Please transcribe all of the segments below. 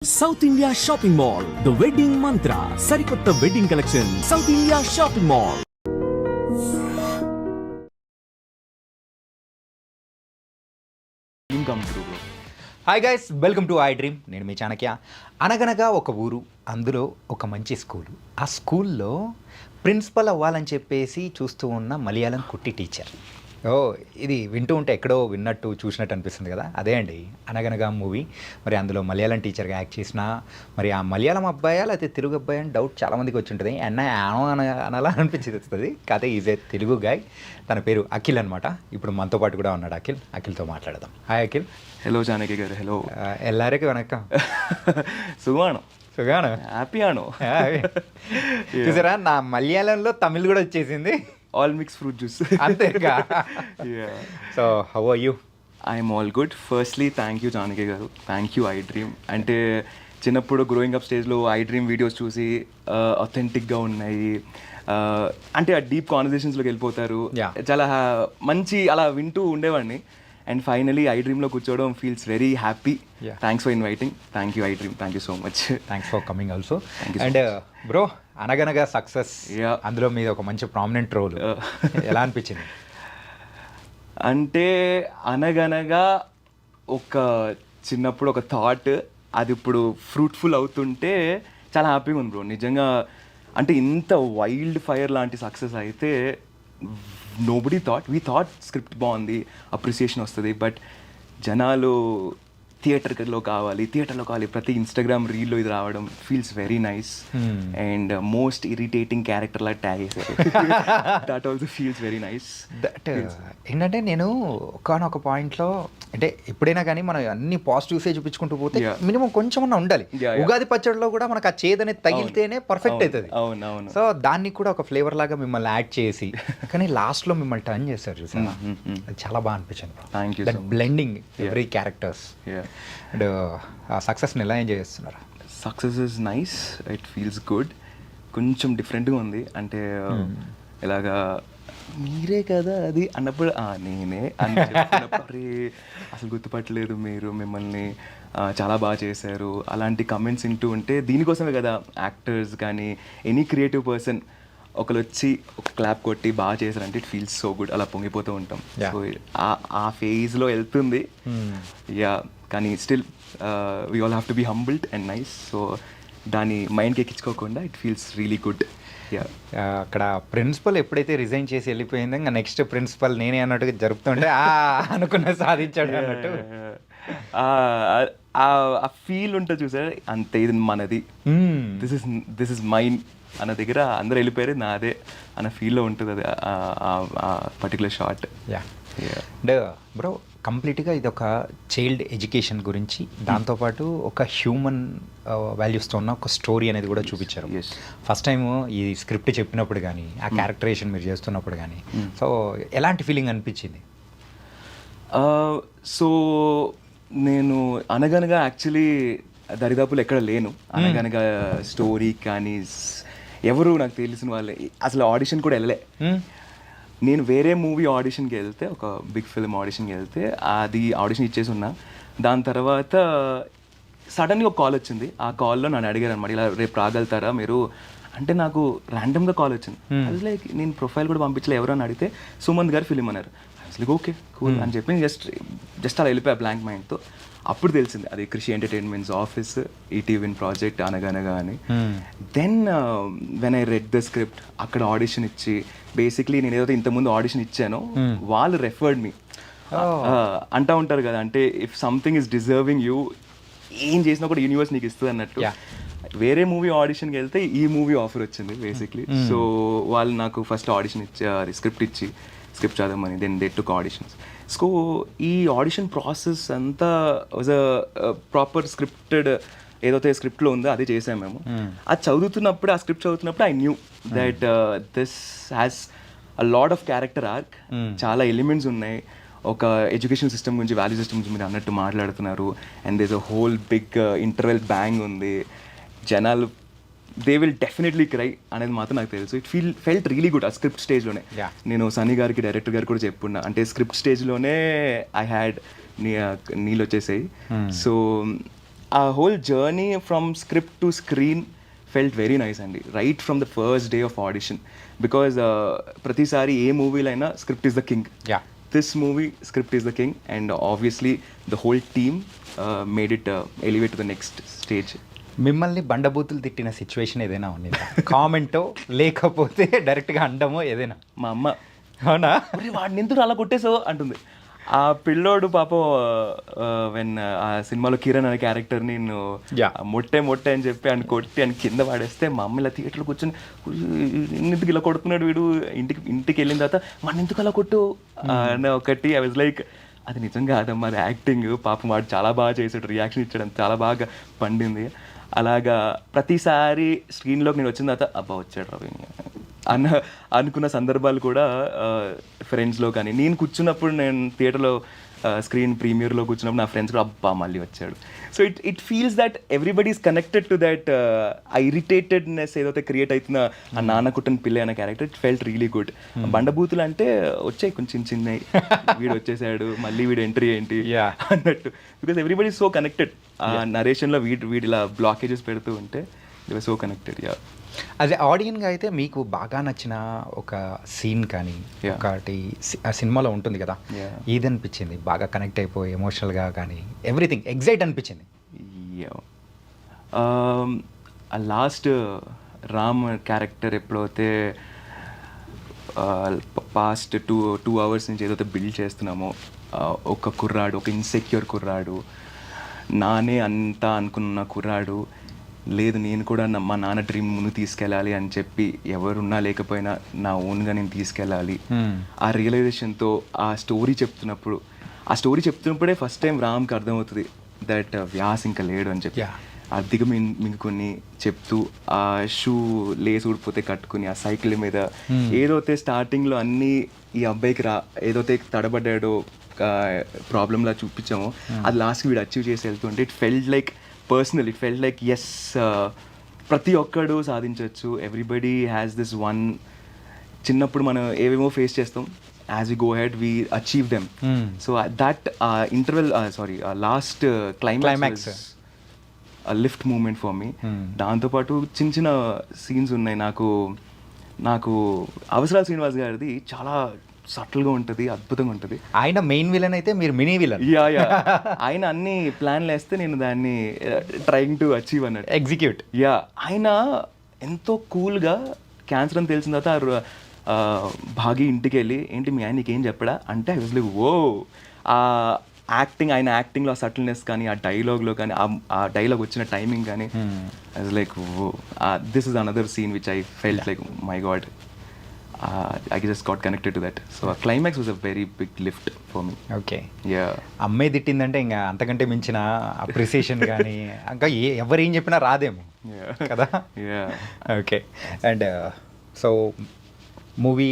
South India shopping mall the wedding మంత్ర సరికొత్త wedding collection south India shopping mall. Hi guys, welcome to I dream. నేను మీ చాణక్య. అనగనగా ఒక ఊరు, అందులో ఒక మంచి స్కూలు. ఆ స్కూల్లో ప్రిన్సిపల్ అవ్వాలని చెప్పేసి చూస్తూ ఉన్న మలయాళం కుట్టి టీచర్. ఇది వింటూ ఉంటే ఎక్కడో విన్నట్టు చూసినట్టు అనిపిస్తుంది కదా, అదే అండి అనగనగా మూవీ. మరి అందులో మలయాళం టీచర్గా యాక్ట్ చేసిన మరి ఆ మలయాళం అబ్బాయా లేకపోతే తెలుగు అబ్బాయి అని డౌట్ చాలామందికి వచ్చి ఉంటుంది. అనాలా అనిపించింది. కాదే ఈజ్ ఏ తెలుగు గాయ్. తన పేరు అఖిల్ అనమాట. ఇప్పుడు మనతో పాటు కూడా ఉన్నాడు అఖిల్తో మాట్లాడదాం. హాయ్ అఖిల్. ഹലോ ജാനകി గారు. ഹലോ എല്ലാവർക്കും വണക്കം. സുഖമാണോ? సుగాను, హ్యాపీయానో? చూసారా, నా మలయాళంలో తమిళ్ కూడా వచ్చేసింది. ఆల్ మిక్స్ ఫ్రూట్ జ్యూస్ అంతేగా. So how are you? I'm all good. Firstly thank you Janaki garu, thank you I dream. అంటే చిన్నప్పుడు గ్రోయింగ్ అప్ స్టేజ్లో ఐ డ్రీమ్ వీడియోస్ చూసి అథెంటిక్గా ఉన్నాయి, అంటే ఆ డీప్ కాన్వర్జేషన్స్లోకి వెళ్ళిపోతారు. చాలా మంచి అలా వింటూ ఉండేవాడిని. అండ్ ఫైనలీ ఐ డ్రీమ్లో కూర్చోవడం feels very happy. Thanks for inviting. Thank you I dream, thank you so much. Thanks for coming also. And bro, అనగనగా సక్సెస్, అందులో మీది ఒక మంచి ప్రామినెంట్ రోల్. ఎలా అనిపించింది? అంటే అనగనగా ఒక చిన్నప్పుడు ఒక థాట్, అది ఇప్పుడు ఫ్రూట్ఫుల్ అవుతుంటే చాలా హ్యాపీగా ఉంది బ్రో. నిజంగా అంటే ఇంత వైల్డ్ ఫైర్ లాంటి సక్సెస్ అయితే nobody thought. We thought script బాగుంది, అప్రిసియేషన్ వస్తుంది, బట్ జనాలు థియేటర్లో కావాలి ప్రతి ఇన్స్టాగ్రామ్ రీల్లో ఇది రావడం feels very nice. And most irritating character లా ట్యాగ్ చేశారు. That also feels very nice. That ఏంటంటే నేను ఒకనొక పాయింట్లో, అంటే ఎప్పుడైనా కానీ మనం అన్ని పాజిటివ్సే చూపించుకుంటూ పోతే మినిమం కొంచెం అన్నా ఉండాలి. ఉగాది పచ్చడిలో కూడా మనకు ఆ చేదనేది తగిలితేనే పర్ఫెక్ట్ అవుతుంది. అవునవును. సో దాన్ని కూడా ఒక ఫ్లేవర్ లాగా మిమ్మల్ని యాడ్ చేసి, కానీ లాస్ట్లో మిమ్మల్ని టర్న్ చేస్తారు చూసారా, అది చాలా బాగా అనిపించింది. Thank you. That blending every characters. And ఆ సక్సెస్ని ఎలా ఎంజాయ్ చేస్తున్నారు? Success is nice, it feels good. కొంచెం డిఫరెంట్గా ఉంది. అంటే ఇలాగా మీరే కదా అది అన్నప్పుడు నేనే అని చెప్పినప్పుడు అసలు గుర్తుపట్టలేదు మీరు, మిమ్మల్ని చాలా బాగా చేశారు అలాంటి కమెంట్స్ వింటూ ఉంటే, దీనికోసమే కదా యాక్టర్స్ కానీ ఎనీ క్రియేటివ్ పర్సన్ ఒకరు వచ్చి ఒక క్లాప్ కొట్టి బాగా చేశారంటే ఇట్ ఫీల్స్ సో గుడ్. అలా పొంగిపోతూ ఉంటాం. సో ఆ ఫేజ్లో వెళ్తుంది. యా, కానీ still we all have to be humbled and nice. So దాన్ని మైండ్కి ఎక్కించుకోకుండా ఇట్ ఫీల్స్ రియలీ గుడ్. అక్కడ ప్రిన్సిపల్ ఎప్పుడైతే రిజైన్ చేసి వెళ్ళిపోయిందో, ఇంకా నెక్స్ట్ ప్రిన్సిపల్ నేనే అన్నట్టుగా జరుపుతుంటే అనుకున్న సాధించాడు అన్నట్టు ఆ ఫీల్ ఉంటుంది చూసారు. అంతే, ఇది మనది, దిస్ ఇస్ మైన్ అన్న దగ్గర అందరూ వెళ్ళిపోయారు, నాదే అన్న ఫీల్లో ఉంటుంది అది ఆ పర్టికులర్ షార్ట్. అండ్ బ్రో, కంప్లీట్గా ఇది ఒక చైల్డ్ ఎడ్యుకేషన్ గురించి, దాంతోపాటు ఒక హ్యూమన్ వాల్యూస్తో ఉన్న ఒక స్టోరీ అనేది కూడా చూపించారు. ఫస్ట్ టైం ఈ స్క్రిప్ట్ చెప్పినప్పుడు కానీ, ఆ క్యారెక్టరేషన్ మీరు చేస్తున్నప్పుడు కానీ, సో ఎలాంటి ఫీలింగ్ అనిపించింది? సో నేను అనగనగా యాక్చువల్లీ దరిదాపులు ఎక్కడ లేను. అనగనగా స్టోరీ కానీ ఎవరు నాకు తెలిసిన వాళ్ళే, అసలు ఆడిషన్ కూడా వెళ్ళలే. నేను వేరే మూవీ ఆడిషన్కి వెళ్తే, ఒక బిగ్ ఫిల్మ్ ఆడిషన్కి వెళ్తే అది ఆడిషన్ ఇచ్చేసి ఉన్నా. దాని తర్వాత సడన్గా ఒక కాల్ వచ్చింది. ఆ కాల్లో నన్ను అడిగారు అనమాట, ఇలా రేపు రాగలుగుతారా మీరు అంటే. నాకు ర్యాండమ్గా కాల్ వచ్చింది. అది లైక్ నేను ప్రొఫైల్ కూడా పంపించలే, ఎవరు అని అడిగితే సుమంత్ గారు ఫిలిం అన్నారు. అసలు ఓకే కూల్ అని చెప్పి జస్ట్ అలా వెళ్ళిపోయా బ్లాంక్ మైండ్తో. అప్పుడు తెలిసింది అది కృషి entertainments office, ETV project Anaganaga అని. Then when I read the script, అక్కడ ఆడిషన్ ఇచ్చి, బేసిక్లీ నేను ఏదైతే ఇంతకుముందు ఆడిషన్ ఇచ్చానో వాళ్ళు రెఫర్డ్ మీ అంటూ ఉంటారు కదా, అంటే if something is deserving you, ఏం చేసినా కూడా యూనివర్స్ నీకు ఇస్తుంది అన్నట్టు. వేరే మూవీ ఆడిషన్కి వెళ్తే ఈ మూవీ ఆఫర్ వచ్చింది బేసిక్లీ. సో వాళ్ళు నాకు ఫస్ట్ ఆడిషన్ ఇచ్చి స్క్రిప్ట్ చదవమని, then they took auditions. So ఈ ఆడిషన్ ప్రాసెస్ అంతా వాజ్ అ ప్రాపర్ స్క్రిప్టెడ్, ఏదైతే స్క్రిప్ట్లో ఉందో అదే చేసాము మేము. అది చదువుతున్నప్పుడు, ఆ స్క్రిప్ట్ చదువుతున్నప్పుడు I knew that this has a lot of character arc, చాలా ఎలిమెంట్స్ ఉన్నాయి. ఒక ఎడ్యుకేషన్ సిస్టమ్ గురించి, వాల్యూ సిస్టమ్ గురించి మీరు అన్నట్టు మాట్లాడుతున్నారు. And there's a whole big interval bang ఉంది. జనాలు దే విల్ డెఫినెట్లీ క్రై అనేది మాత్రం నాకు తెలుసు. ఇట్ ఫెల్ట్ రియలీ గుడ్ ఆ స్క్రిప్ట్ స్టేజ్లోనే. నేను సన్నీ గారికి, డైరెక్టర్ గారు కూడా చెప్పున్నా, అంటే స్క్రిప్ట్ స్టేజ్లోనే ఐ హ్యాడ్ నీళ్ళు వచ్చేసాయి. సో ఆ whole journey from script to screen felt very nice అండి, right from the first day of audition. Because ప్రతిసారి ఏ మూవీలో అయినా script is the king. Yeah. This movie script is the king and obviously the whole team made it elevate to the next stage. మిమ్మల్ని బండబూతులు తిట్టిన situation ఏదైనా ఉంది కామెంటో లేకపోతే డైరెక్ట్గా అండమో ఏదైనా? మా అమ్మ అవునా? "ఒరేయ్, వాడిని ఎందుకు అలా కొట్టేసావు" అంటుంది. ఆ పిల్లోడు పాపం వెన్ ఆ సినిమాలో కిరణ్ అనే క్యారెక్టర్ నేను Yeah. మొట్టే అని చెప్పి ఆయన కొట్టి ఆయన కింద పడేస్తే మా అమ్మ ఇలా థియేటర్లో కూర్చొని ఎందుకు ఇలా కొడుతున్నాడు వీడు, ఇంటికి వెళ్ళిన తర్వాత వాడిని ఎందుకు అలా కొట్టు అని ఒకటి. ఐ వాజ్ లైక్ అది నిజం కాదమ్మా, అది యాక్టింగ్. పాపం వాడు చాలా బాగా చేసాడు, రియాక్షన్ ఇచ్చాడు, చాలా బాగా పండింది. అలాగా ప్రతిసారి స్క్రీన్లోకి నేను వచ్చిన తర్వాత అబ్బా వచ్చాడు రవి అనుకున్న సందర్భాలు కూడా ఫ్రెండ్స్లో కానీ, నేను కూర్చున్నప్పుడు నేను థియేటర్లో స్క్రీన్ ప్రీమియర్లో కూర్చున్నప్పుడు నా ఫ్రెండ్స్ కూడా అబ్బా మళ్ళీ వచ్చాడు. So it feels that everybody is connected to that ఆ ఇరిటేటెడ్నెస్ ఏదైతే క్రియేట్ అవుతుందో ఆ నాన్న కుట్టని పిల్ల అనే character. It felt really good. బండబూతులు అంటే వచ్చాయి కొంచెం చిన్నవి, వీడు వచ్చేసాడు మళ్ళీ వీడు ఎంట్రీ ఏంటి అన్నట్టు. Because everybody so connected. ఆ నరేషన్లో వీడి ఇలా బ్లాకేజెస్ పెడుతూ ఉంటే they were so connected. Yeah, అదే ఆడియన్గా అయితే మీకు బాగా నచ్చిన ఒక సీన్ కానీ ఒకటి ఆ సినిమాలో ఉంటుంది కదా, ఇది అనిపించింది బాగా కనెక్ట్ అయిపోయి ఎమోషనల్గా కానీ ఎవ్రీథింగ్ ఎగ్జైట్ అనిపించింది? ఆ లాస్ట్ రామ్ క్యారెక్టర్ ఎప్పుడైతే పాస్ట్ టూ అవర్స్ నుంచి ఏదైతే బిల్డ్ చేస్తున్నామో, ఒక కుర్రాడు, ఒక ఇన్సెక్యూర్ కుర్రాడు, నానే అంతా అనుకున్న కుర్రాడు, లేదు నేను కూడా మా నాన్న డ్రీమ్ ముందు తీసుకెళ్ళాలి అని చెప్పి ఎవరున్నా లేకపోయినా నా ఓన్గా నేను తీసుకెళ్ళాలి. ఆ రియలైజేషన్తో ఆ స్టోరీ చెప్తున్నప్పుడే ఫస్ట్ టైం రామ్కి అర్థమవుతుంది దట్ వ్యాస్ ఇంకా లేడు అని చెప్పి. అద్దెగా మింగుకొని చెప్తూ ఆ షూ లేస్ ఊడిపోతే కట్టుకుని ఆ సైకిల్ మీద ఏదైతే స్టార్టింగ్లో అన్నీ ఈ అబ్బాయికి ఏదైతే తడబడ్డాడో ప్రాబ్లంలా చూపించామో అది లాస్ట్కి వీడు అచీవ్ చేసి వెళ్తుంటే it felt like personal, it felt like yes ప్రతి ఒక్కడు సాధించవచ్చు. Everybody has this one. చిన్నప్పుడు మనం ఏవేమో ఫేస్ చేస్తాం, as we go ahead we achieve them. So that interval last climax lift moment for me. దాంతోపాటు చిన్న చిన్న సీన్స్ ఉన్నాయి. నాకు అవసరాల శ్రీనివాస్ గారిది చాలా సటిల్గా ఉంటుంది, అద్భుతంగా ఉంటుంది. ఆయన మెయిన్ విలన్ అయితే మీరు మినీ విలన్. యా ఆయన అన్ని ప్లాన్లు వేస్తే నేను దాన్ని ట్రైంగ్ టు అచీవ్ అన్నట్టు ఎగ్జిక్యూట్. యా, ఆయన ఎంతో కూల్గా క్యాన్సర్ అని తెలిసిన తర్వాత భాగి ఇంటికి వెళ్ళి ఏంటి మీ ఆయన నీకేం చెప్పడా అంటే ఐ వాజ్ లైక్ ఓ. ఆ యాక్టింగ్, ఆయన యాక్టింగ్లో ఆ సటిల్నెస్ కానీ, ఆ డైలాగ్లో కానీ, ఆ డైలాగ్ వచ్చిన టైమింగ్ కానీ I was like oh. This is another scene which I felt like my god, I just got connected to that. So climax was a very big lift for me. Okay. Yeah. అమ్మాయి తిట్టిందంటే ఇంకా అంతకంటే మించిన appreciation కానీ ఇంకా ఎవరు ఏం చెప్పినా రాదేమో కదా. ఓకే. అండ్ సో మూవీ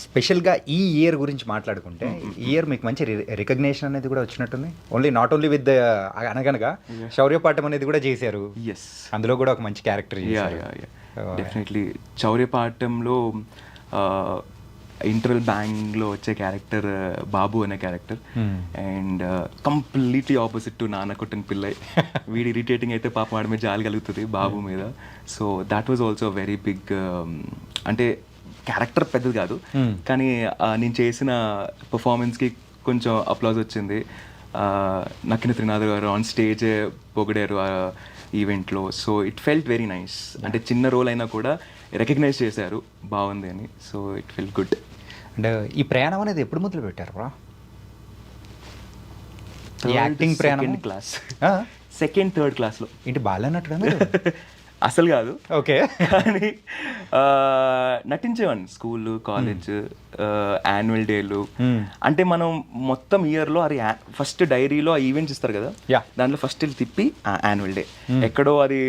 స్పెషల్గా ఈ ఇయర్ గురించి మాట్లాడుకుంటే, ఈ ఇయర్ మీకు మంచి రికగ్నేషన్ అనేది కూడా వచ్చినట్టుంది. నాట్ ఓన్లీ విత్ అనగనగా శౌర్యపాఠం అనేది కూడా చేశారు. ఎస్, అందులో కూడా ఒక మంచి క్యారెక్టర్. డెఫినెట్లీ శౌర్యపాఠంలో ఇంటర్వెల్ బ్యాంగ్లో వచ్చే క్యారెక్టర్ బాబు అనే character, and completely opposite to నాన్న కొట్టిన పిల్లై. వీడి ఇరిటేటింగ్ అయితే పాప వాడి మీద జాలి కలుగుతుంది బాబు మీద. So that was also very big. అంటే క్యారెక్టర్ పెద్దది కాదు కానీ నేను చేసిన పర్ఫార్మెన్స్కి కొంచెం అప్లాజ్ వచ్చింది. నక్కిన త్రినాథ్ గారు ఆన్ స్టేజ్ పొగిడారు ఆ ఈవెంట్లో. So it felt very nice. అంటే చిన్న రోల్ అయినా కూడా రికగ్నైజ్ చేశారు బాగుంది అని. So it felt good. And ఈ ప్రయాణం అనేది ఎప్పుడు మొదలు పెట్టారు బ్రా? యాక్టింగ్ ప్రయాణం క్లాస్, సెకండ్ థర్డ్ క్లాస్లో. ఏంటి బాగాలేనట్టుగా? అసలు కాదు. ఓకే. కానీ నటించేవాడిని స్కూల్, కాలేజ్, యాన్యువల్ డేలు. అంటే మనం మొత్తం ఇయర్లో అది ఫస్ట్ డైరీలో ఆ ఈవెంట్స్ ఇస్తారు కదా, దాంట్లో ఫస్ట్ వెళ్ళి తిప్పి యాన్యువల్ డే ఎక్కడో అది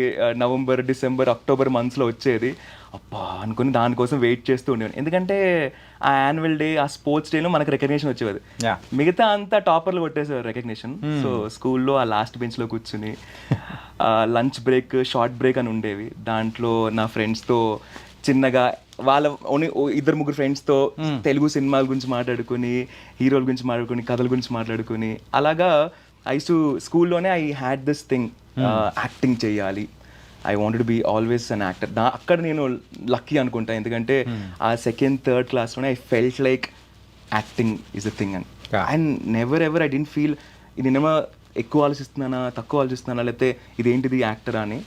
నవంబర్, డిసెంబర్, అక్టోబర్ మంత్స్లో వచ్చేది. అబ్బా అనుకుని దానికోసం వెయిట్ చేస్తూ ఉండేవాడిని. ఎందుకంటే ఆ యాన్యువల్ డే, ఆ స్పోర్ట్స్ డేలో మనకు రికగ్నేషన్ వచ్చేది. మిగతా అంతా టాపర్లు కొట్టేసేవారు రికగ్నేషన్. సో స్కూల్లో ఆ లాస్ట్ బెంచ్లో కూర్చుని లంచ్ బ్రేక్, షార్ట్ బ్రేక్ అని ఉండేవి. దాంట్లో నా ఫ్రెండ్స్తో చిన్నగా వాళ్ళ ఓన్లీ 2-3 ఫ్రెండ్స్తో తెలుగు సినిమాల గురించి మాట్లాడుకొని, హీరోల గురించి మాట్లాడుకొని, కథల గురించి మాట్లాడుకొని, అలాగా స్కూల్లోనే I had this thing acting చేయాలి, I wanted be always an actor. అక్కడ నేను లక్కీ అనుకుంటా, ఎందుకంటే ఆ సెకండ్ థర్డ్ క్లాస్లోనే I felt like acting is a thing అని. And never ever I didn't feel నేనేమో ఎక్కువ ఆలోచిస్తున్నానా తక్కువ ఆలోచిస్తున్నానా లేకపోతే ఇదేంటిది యాక్టర్ అని.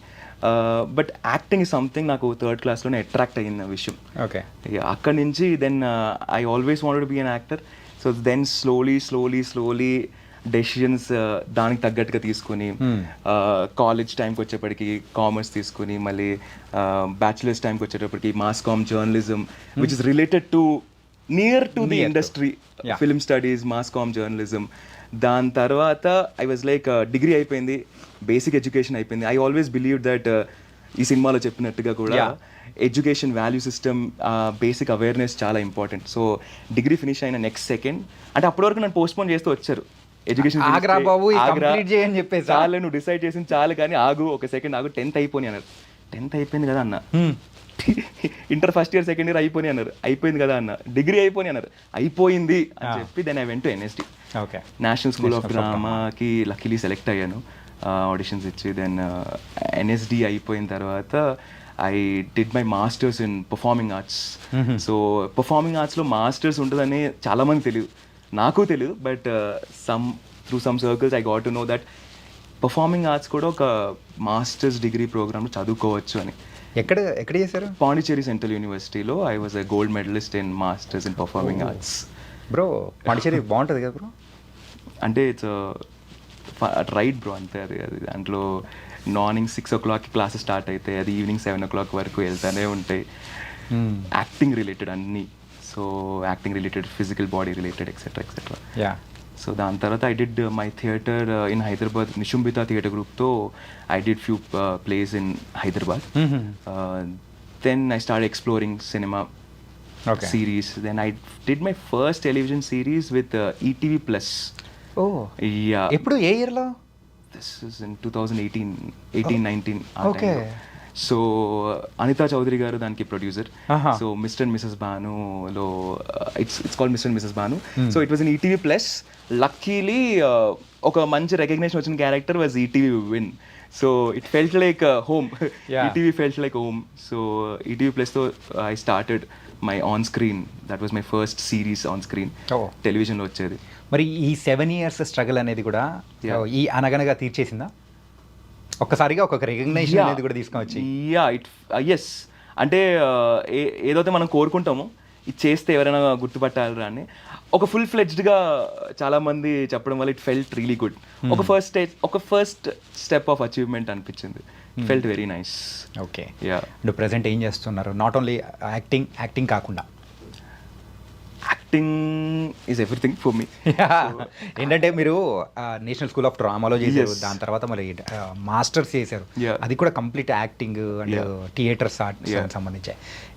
బట్ యాక్టింగ్ ఇస్ సంథింగ్ నాకు థర్డ్ క్లాస్లోనే అట్రాక్ట్ అయ్యింది ఆ విషయం. ఓకే, అక్కడి నుంచి then I always wanted be an actor. So then slowly decisions దానికి తగ్గట్టుగా తీసుకుని కాలేజ్ టైంకి వచ్చేప్పటికి కామర్స్ తీసుకుని మళ్ళీ బ్యాచులర్స్ టైంకి వచ్చేటప్పటికి mass com journalism which is related to near to the industry, film studies, mass com journalism. దాని తర్వాత ఐ వాజ్ లైక్ డిగ్రీ అయిపోయింది, బేసిక్ ఎడ్యుకేషన్ అయిపోయింది. ఐ ఆల్వేస్ బిలీవ్ దట్ ఈ సినిమాలో చెప్పినట్టుగా కూడా education value system basic awareness చాలా important. So degree finish అయిన నెక్స్ట్ సెకండ్ అంటే అప్పటి వరకు నన్ను పోస్ట్పోన్ చేస్తూ వచ్చారు, ఎడ్యుకేషన్ చాలు నువ్వు డిసైడ్ చేసింది చాలు కానీ ఆగు ఒక సెకండ్ ఆగు, 10th అయిపోయి అన్నారు. 10th అయిపోయింది కదా అన్న, inter first year second year అయిపోయి అన్నారు, అయిపోయింది కదా అన్న. డిగ్రీ అయిపోయి అన్నారు, అయిపోయింది అని చెప్పి then I went to NSD, national school of డ్రామాకి లక్కీలీ సెలెక్ట్ అయ్యాను ఆడిషన్స్ ఇచ్చి. దెన్ NSD అయిపోయిన తర్వాత I did my masters in performing arts. So performing ఆర్ట్స్లో మాస్టర్స్ ఉంటుందని చాలామంది తెలియదు, నాకు తెలియదు. But through some circles I got to know that performing arts కూడా ఒక మాస్టర్స్ డిగ్రీ ప్రోగ్రామ్లో చదువుకోవచ్చు అని. ఎక్కడ చేశారు? పాండిచేరి సెంట్రల్ యూనివర్సిటీలో I was a gold medalist in masters in performing arts. Bro Pondicherry బాగుంటుంది కదా బ్రో? అంటే ఇట్స్ రైట్ బ్రో, అంతే. అది దాంట్లో మార్నింగ్ 6 o'clock క్లాసెస్ స్టార్ట్ అయితే అది ఈవినింగ్ 7 o'clock వరకు వెళ్తూనే ఉంటాయి. యాక్టింగ్ రిలేటెడ్ అన్నీ, so acting related, physical body related etcetera etcetera. So దాని తర్వాత I did my theatre in Hyderabad, Nishumbita theatre గ్రూప్తో I did few plays in Hyderabad. Then I start exploring cinema series. Then I did my first television series with ETV Plus. Oh, yeah. ఎప్పుడు ఏ ఇయర్లో? This is in 2018-19. Okay. So Anitha Chowdary గారు దానికి producer. So Mr and Mrs భానులో it's called Mr and Mrs Bhanu. So it was in ETV Plus. Luckily ఒక మంచి recognition వచ్చిన character was ETV win. So it felt like home. ETV felt like home. So ETV Plus I started my on screen, that was my first series on screen, టెలివిజన్లో వచ్చేది. మరి ఈ 7 years struggle అనేది కూడా ఈ అనగనగా తీర్చేసిందా? ఒక్కసారిగా ఒక రికగ్నైజేషన్ అనేది కూడా తీసుకొచ్చి? ఎస్, అంటే ఏదైతే మనం కోరుకుంటామో ఇది చేస్తే ఎవరైనా గుర్తుపట్టాలరా అని ఒక ఫుల్ ఫ్లెడ్జ్డ్గా చాలామంది చెప్పడం వల్ల ఇట్ ఫెల్ట్ రియలీ గుడ్. ఒక ఫస్ట్ స్టెప్ ఆఫ్ అచీవ్మెంట్ అనిపించింది. Felt very nice. ఓకే, ఇప్పుడు ప్రెసెంట్ ఏం చేస్తున్నారు? నాట్ ఓన్లీ యాక్టింగ్ కాకుండా acting is everything for me. ఏంటంటే మీరు నేషనల్ స్కూల్ ఆఫ్ డ్రామాలో చేశారు, దాని తర్వాత మళ్ళీ మాస్టర్స్ చేశారు, అది కూడా complete acting and theatres arts సంబంధించి.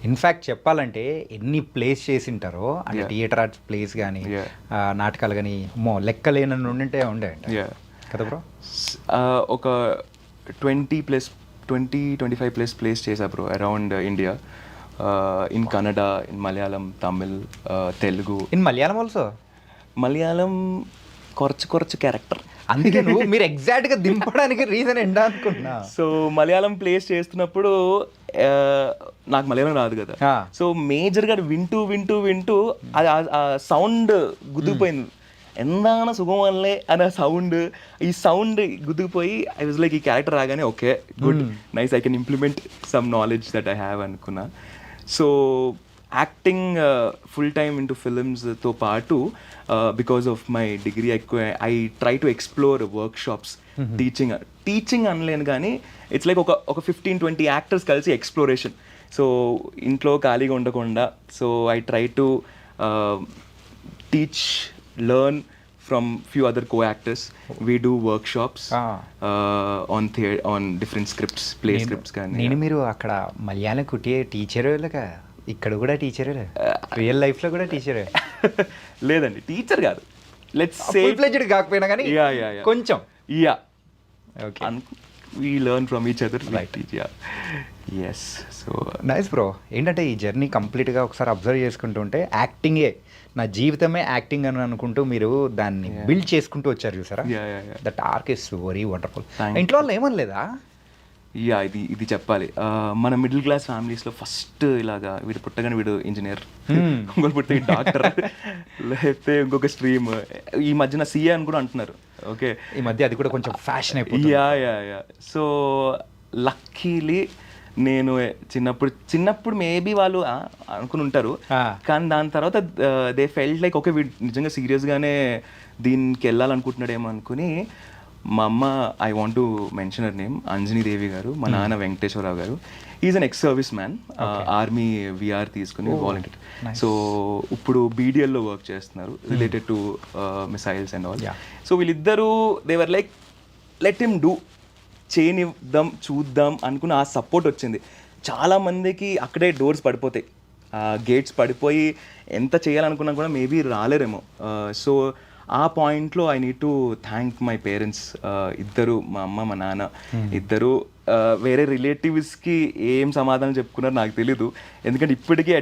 ఇన్ఫ్యాక్ట్ చెప్పాలంటే ఎన్ని ప్లేస్ చేసి ఉంటారో అంటే థియేటర్ ఆర్ట్స్ ప్లేస్ కానీ నాటకాలు కానీ లెక్కలేనని ఉండే కదా బ్రో. ఒక 20-25 ప్లేస్ చేశా bro around India. In Kannada, in Malayalam, Tamil, Telugu. In Malayalam also? Malayalam కొరచు క్యారెక్టర్, అందుకే మీరు ఎగ్జాక్ట్గా దింపడానికి రీజన్ ఏంటా అనుకున్నా. సో మలయాళం ప్లేస్ చేస్తున్నప్పుడు నాకు మలయాళం రాదు కదా, సో మేజర్గా వింటూ అది ఆ సౌండ్ గుద్దుకుపోయింది. ఎందాన సుగమల్లే అనే సౌండ్, ఈ సౌండ్ గుద్దుకుపోయి ఐ వాజ్ లైక్ ఈ క్యారెక్టర్ రాగానే okay good nice, I can implement some knowledge that I have అనుకున్నా. So acting full time into ఫిలిమ్స్తో పాటు because of my degree I try to explore workshops, teaching అనలేను కానీ it's like ఒక 15-20 actors కలిసి exploration. So ఇంట్లో ఖాళీగా ఉండకుండా so I try to teach, learn from few other co-actors. We do workshops on different scripts, play scripts కానీ. నేను మీరు అక్కడ మలయాళం కుట్టే టీచర్ లేక ఇక్కడ కూడా టీచరే, రియల్ లైఫ్లో కూడా టీచరే? లేదండి, టీచర్ కాదు, లెట్స్ సే ఫుల్ ఫ్లెడ్జ్డ్ కాకపోయినా కానీ కొంచెం. Yeah, we learn from each other. Right. Yes. So nice bro. ఏంటంటే ఈ జర్నీ కంప్లీట్గా ఒకసారి అబ్జర్వ్ చేసుకుంటుంటే యాక్టింగే నా జీవితమే యాక్టింగ్ అని అనుకుంటూ మీరు దాన్ని బిల్డ్ చేసుకుంటూ వచ్చారు చూసారా. That arc is very wonderful. Thank ఇంట్లో వాళ్ళు ఏమనలేదా? ఇది చెప్పాలి. మన మిడిల్ క్లాస్ ఫ్యామిలీస్లో ఫస్ట్ ఇలాగా వీడు పుట్టగానే వీడు ఇంజనీర్, ఇంకొకరు పుట్టే డాక్టర్, లేకపోతే ఇంకొక స్ట్రీమ్, ఈ మధ్యన సీఏ అని కూడా అంటున్నారు. ఓకే, ఈ మధ్య అది కూడా కొంచెం ఫ్యాషన్ అయిపోయింది. యా. సో లక్కీలీ నేను చిన్నప్పుడు మేబీ వాళ్ళు అనుకుని ఉంటారు, కానీ దాని తర్వాత దే ఫెల్ట్ లైక్ ఓకే వీడు నిజంగా సీరియస్గానే దీనికి వెళ్ళాలనుకుంటున్నాడేమో అనుకుని మా అమ్మ, I want to mention her name, Anjani Devi గారు, మా నాన్న వెంకటేశ్వరరావు గారు, is an ex service man, army VR తీసుకుని వాలంటీర్. సో ఇప్పుడు బీడిఎల్లో వర్క్ చేస్తున్నారు related to missiles and all. So వీళ్ళిద్దరూ they were like let him do, చేయనిద్దాం చూద్దాం అనుకుని ఆ సపోర్ట్ వచ్చింది. చాలామందికి అక్కడే డోర్స్ పడిపోతాయి, గేట్స్ పడిపోయి ఎంత చేయాలనుకున్నా కూడా మేబీ రాలేరేమో. సో ఆ పాయింట్లో I need to thank my parents. ఇద్దరు, మా అమ్మ మా నాన్న ఇద్దరు. వేరే రిలేటివ్స్కి ఏం సమాధానం చెప్పుకున్నారో నాకు తెలీదు, ఎందుకంటే ఇప్పటికీ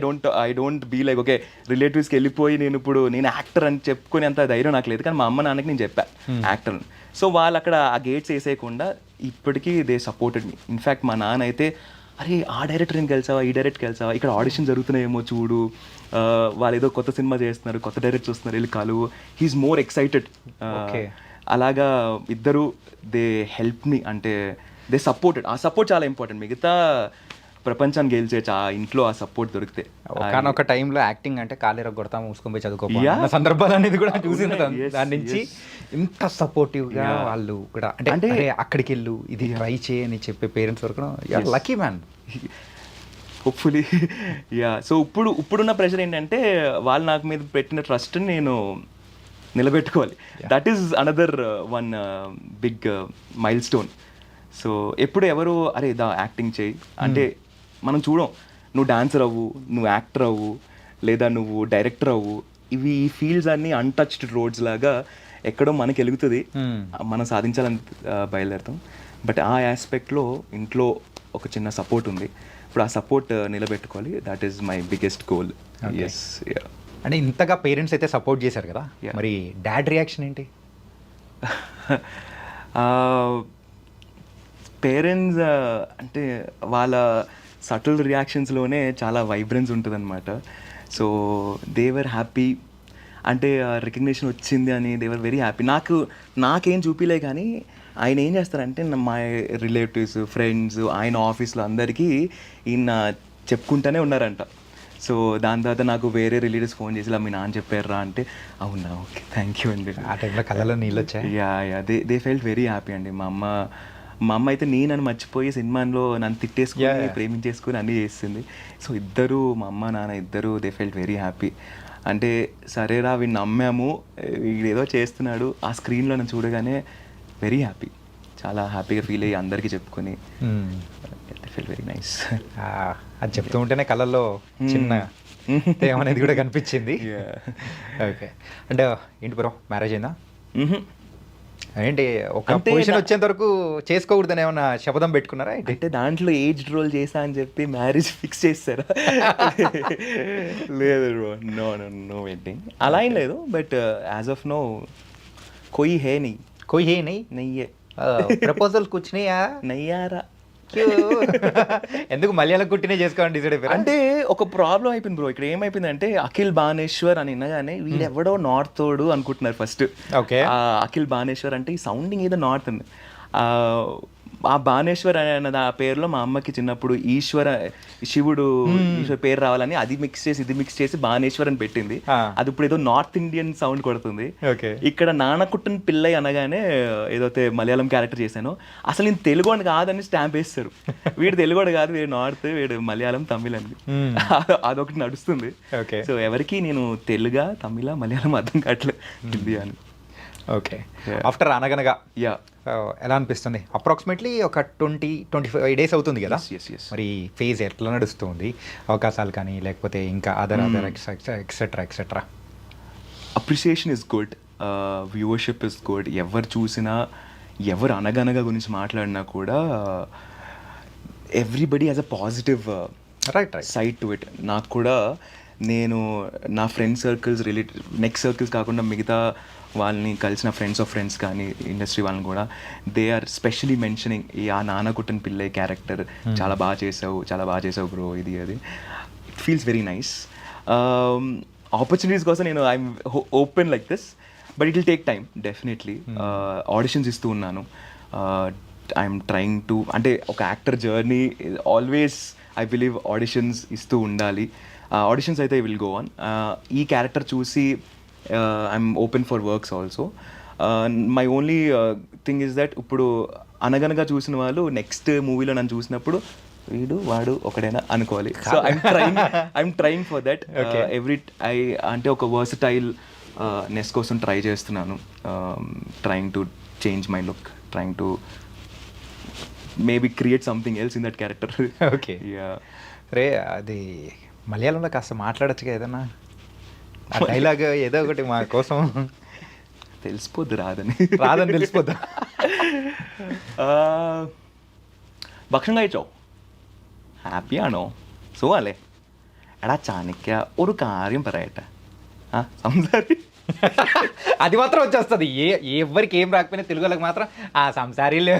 I don't be like okay రిలేటివ్స్కి వెళ్ళిపోయి నేను యాక్టర్ అని చెప్పుకునే అంత ధైర్యం నాకు లేదు. కానీ మా అమ్మ నాన్నకి నేను చెప్పా యాక్టర్. సో వాళ్ళు అక్కడ ఆ గేట్స్ వేసేయకుండా ఇప్పటికీ దే సపోర్టెడ్ మీ. ఇన్ఫ్యాక్ట్ మా నాన్న అయితే అరే ఆ డైరెక్టర్ని కలిసావా, ఈ డైరెక్ట్కి కలిసావా, ఇక్కడ ఆడిషన్ జరుగుతున్నాయేమో చూడు, వాళ్ళు ఏదో కొత్త సినిమా చేస్తున్నారు, కొత్త డైరెక్టర్ చూస్తున్నారు, వెళ్ళి కలువు, హీఈస్ మోర్ ఎక్సైటెడ్. అలాగా ఇద్దరు దే హెల్ప్ మీ, అంటే దే సపోర్టెడ్. ఆ సపోర్ట్ చాలా ఇంపార్టెంట్. మిగతా ప్రపంచాన్ని గెలిచే ఇంట్లో ఆ సపోర్ట్ దొరికితే. ఒక టైంలో యాక్టింగ్ అంటే కాలేర కొడతా మూసుకొని పోయి చదువుకోవాలి సందర్భాలు అనేది కూడా చూసిన దాని నుంచి ఇంత సపోర్టివ్గా వాళ్ళు కూడా అంటే అక్కడికి వెళ్ళు, ఇది ట్రై చేయని చెప్పే పేరెంట్స్ వరకు లక్కీ మ్యాన్. హోప్ఫుల్లీ సో ఇప్పుడున్న ప్రెషర్ ఏంటంటే వాళ్ళు నాకు మీద పెట్టిన ట్రస్ట్ని నేను నిలబెట్టుకోవాలి. That is another one big milestone. So ఎప్పుడు ఎవరు అరే యాక్టింగ్ చేయి అంటే మనం చూడం, నువ్వు డాన్సర్ అవ్వు, నువ్వు యాక్టర్ అవ్వు, లేదా నువ్వు డైరెక్టర్ అవ్వు, ఇవి ఈ ఫీల్డ్స్ అన్నీ అన్టచ్డ్ రోడ్స్ లాగా ఎక్కడో మనకి వెలుగుతుంది, మనం సాధించాలని బయలుదేరుతాం. బట్ ఆ ఆస్పెక్ట్లో ఇంట్లో ఒక చిన్న సపోర్ట్ ఉంది. ఇప్పుడు ఆ సపోర్ట్ నిలబెట్టుకోవాలి. That is my biggest goal. Yes. అంటే ఇంతగా పేరెంట్స్ అయితే సపోర్ట్ చేశారు కదా, మరి డాడ్ రియాక్షన్ ఏంటి? పేరెంట్స్ అంటే వాళ్ళ సటిల్ రియాక్షన్స్లోనే చాలా వైబ్రెన్స్ ఉంటుంది అనమాట. సో దేవర్ హ్యాపీ, అంటే రికగ్నిషన్ వచ్చింది అని దేవర్ వెరీ హ్యాపీ. నాకేం చూపిలే, కానీ ఆయన ఏం చేస్తారంటే మా రిలేటివ్స్, ఫ్రెండ్స్, ఆయన ఆఫీస్లో అందరికీ ఈయన చెప్పుకుంటూనే ఉన్నారంట. సో దాని తర్వాత నాకు వేరే రిలేటివ్స్ ఫోన్ చేసి ఇలా మీ నాన్న చెప్పారా అంటే అవునా ఓకే థ్యాంక్ యూ అండి. ఆ టైంలో కళ్ళలో నీళ్ళు వచ్చాయి. Yeah they felt very happy అండి. మా అమ్మ అయితే నన్ను మర్చిపోయి సినిమాలో నన్ను తిట్టేసుకుని ప్రేమించేసుకుని అన్నీ చేస్తుంది. సో ఇద్దరు, మా అమ్మ నాన్న ఇద్దరు, దే ఫెల్ట్ వెరీ హ్యాపీ. అంటే సరేరా వీడిని నమ్మాము, వీడేదో చేస్తున్నాడు, ఆ స్క్రీన్లో నన్ను చూడగానే వెరీ హ్యాపీ, చాలా హ్యాపీగా ఫీల్ అయ్యి అందరికీ చెప్పుకొని ఫీల్ వెరీ నైస్. అది చెప్తూ ఉంటేనే కళ్ళల్లో చిన్న ఏమనేది కూడా కనిపించింది. ఓకే, అంటే ఏంటి బ్రో మ్యారేజ్ అయిందా? ఏంటి ఒక పొజిషన్ వచ్చేంత వరకు చేసుకోకూడదని ఏమన్నా శపథం పెట్టుకున్నారా? అంటే దాంట్లో ఏజ్ రోల్ చేసా అని చెప్పి మ్యారేజ్ ఫిక్స్ చేస్తారా? లేదు బ్రో, నో వెడ్డింగ్ అలా ఏం లేదు. బట్ యాజ్ ఆఫ్ నో కోయి హే నెయ్యే ప్రపోజల్ కూర్చున్నాయా? నయ్యారా ఎందుకు మలయాళం కుట్టినే చేసుకోవాలని డిసైడ్ అయిపోయారు? అంటే ఒక ప్రాబ్లం అయిపోయింది బ్రో. ఇక్కడ ఏమైపోయిందంటే అఖిల్ బానేశ్వర్ అని వినగానే వీడెవడో నార్త్ తోడు అనుకుంటున్నారు ఫస్ట్. ఓకే, అఖిల్ బానేశ్వర్ అంటే ఈ సౌండింగ్ ఏదో నార్త్ ఉంది. ఆ బానేశ్వర్ అనే ఆ పేరులో మా అమ్మకి చిన్నప్పుడు శివుడు పేరు రావాలని అది మిక్స్ చేసి ఇది మిక్స్ చేసి బానేశ్వర్ అని పెట్టింది. అది ఇప్పుడు ఏదో నార్త్ ఇండియన్ సౌండ్ కొడుతుంది. ఇక్కడ నాన్నకుట్టన్ పిల్లై అనగానే ఏదైతే మలయాళం క్యారెక్టర్ చేశానో అసలు నేను తెలుగు కాదని స్టాంప్ వేస్తారు. వీడు తెలుగు కాదు, వీడు నార్త్, వీడు మలయాళం తమిళ్ అని అదొకటి నడుస్తుంది. సో ఎవరికి నేను తెలుగా తమిళ మలయాళం అర్థం కావట్లేదు, హిందీ అని. ఓకే, ఆఫ్టర్ అనగనగా ఎలా అనిపిస్తుంది? అప్రాక్సిమేట్లీ ఒక 20-25 డేస్ అవుతుంది కదా. మరి ఫేజ్ ఎట్లా నడుస్తుంది? అవకాశాలు కానీ లేకపోతే ఇంకా అదర్ ఎవరు అనగనగా గురించి మాట్లాడినా కూడా everybody has a positive right side to it. నాకు కూడా నేను నా ఫ్రెండ్ సర్కిల్స్ నెక్స్ట్ సర్కిల్స్ కాకుండా మిగతా వాళ్ళని కలిసిన ఫ్రెండ్స్ ఆఫ్ ఫ్రెండ్స్ కానీ ఇండస్ట్రీ వాళ్ళని కూడా దే ఆర్ స్పెషలీ మెన్షనింగ్ ఈ ఆ నాన్న కుట్టన్ పిల్లై క్యారెక్టర్ చాలా బాగా చేసావు బ్రో, ఇది అది. It feels very nice. Opportunities కోసం నేను I'm open like this, but it will take time definitely. Auditions ఇస్తూ ఉన్నాను. ఐఎమ్ ట్రయింగ్ టు, అంటే ఒక actor journey always I believe auditions ఇస్తూ ఉండాలి. ఆడిషన్స్ అయితే ఐ విల్ గో ఆన్. ఈ క్యారెక్టర్ చూసి I'm open for works also. My only thing is that ఇప్పుడు అనగనగా చూసిన వాళ్ళు నెక్స్ట్ మూవీలో నన్ను చూసినప్పుడు వాడు ఒకడైనా అనుకోవాలి. So I'm trying for that. అంటే ఒక వర్సటైల్ నెస్ కోసం ట్రై చేస్తున్నాను. Trying to change my look, trying to maybe create something else in that character. Okay. రే అది మలయాళంలో కాస్త మాట్లాడచ్చుగా ఏదన్నా ఆ డైలాగ్ ఏదో ఒకటి మా కోసం. తెలిసిపోద్దు രാധന് తెలిసిపోద్దా? ഭക്ഷണം കഴിച്ചോ? ഹാപ്പിയാണോ? സുഖമല്ലേ? എടാ ചാണിക്യ ഒരു കാര്യം പറയട്ടെ. സംസാരി అది మాత్రం వచ్చేస్తుంది. ఎవరికి ఏం రాకపోయినా తెలుగు వాళ్ళకి మాత్రం ఆ సంసారీలు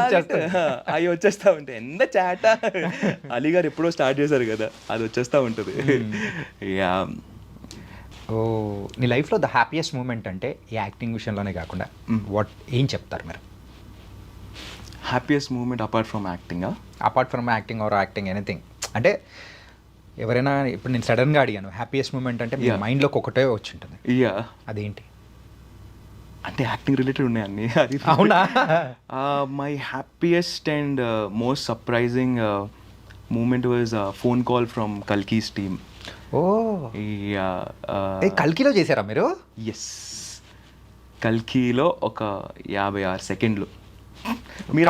వచ్చేస్తుంది. అవి వచ్చేస్తా ఉంటాయి. ఎంత చాట అలీ గారు ఎప్పుడో స్టార్ట్ చేశారు కదా, అది వచ్చేస్తూ ఉంటుంది. యా. ఓ, నీ లైఫ్లో ద హ్యాపీయెస్ట్ మూమెంట్ అంటే ఈ యాక్టింగ్ విషయంలోనే కాకుండా ఏం చెప్తారు మీరు? Happiest moment apart from acting? Apart from acting or acting anything. అంటే ఎవరైనా ఇప్పుడు నేను సడన్గా అడిగాను హ్యాపీయెస్ట్ మూమెంట్ అంటే మీ మైండ్లోకి ఒకటే వచ్చి ఉంటుంది. యా. అదేంటి? అంటే యాక్టింగ్ రిలేటెడ్ ఉన్నాయి అన్ని. అది అవునా? My happiest and most surprising moment was phone call from Kalki's team. Oh, కల్కీలో చేశారా మీరు? ఎస్, కల్కీలో ఒక 56 సెకండ్లు. మీరు